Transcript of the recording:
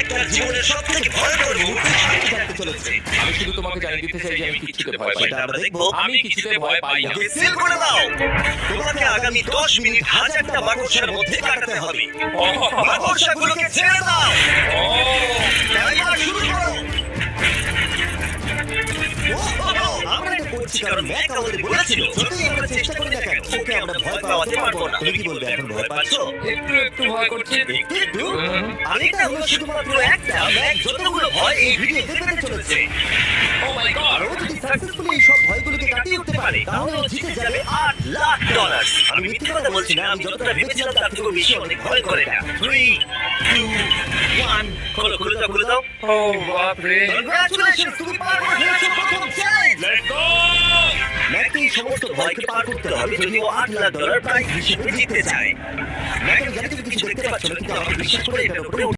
একটা জীবনের সবথেকে ভয়ঙ্কর মুহূর্ত সামনে থাকতে চলেছে। আমি শুধু তোমাকে জানিয়ে দিতে চাই যে আমি কিছুতে ভয় পাই সেটা না। আমরা দেখবো। আমি কিছুতে ভয় পাই না। ওকে সিল করে দাও। তোমাকে আগামী 10 মিনিট হাজারটা মাকড়সার মধ্যে কাটাতে হবে। মাকড়সাগুলোকে ছেড়ে দাও। টাইমার শুরু করো। আমরা এটা করছি কারণ ম্যাক আমাদের বলেছিল যতই আমরা চেষ্টা করি না কেন ওকে আমরা ভয় পাওয়াতে পারবো না। তুমি কি বলবে, এখন ভয় পাচ্ছো? একটু ভয় করছে। একটু? আর এটা হলো শুধুমাত্র একটা ম্যাক যতগুলো ভয় এই ভিডিওতে পেতে চলেছে। ও মাই গড। আর ও যদি সাকসেসফুলি এই সব ভয়গুলোকে কাটিয়ে উঠতে পারে তাহলে ও জিতে যাবে $8,00,000। আমি মিথ্যে কথা বলছি না, আমি যতটা ভেবেছিলাম তার থেকেও বেশি অনেক ভয় করে না। 3, 2, 1 খুলে দাও। ও বাপ রে। কংগ্রাচুলেশনস, তুমি পার করে ফেলেছো প্রথম চ্যালেঞ্জ। Let's go. ম্যাককে এই সমস্ত ভয়কে পার করতে হবে যদি ও $8,00,000 প্রাইজ হিসেবে জিততে চায়। ম্যাক, আমি জানি তুমি কিছু দেখতে পাচ্ছ না, কিন্তু আমাকে বিশ্বাস করে এটার উপরে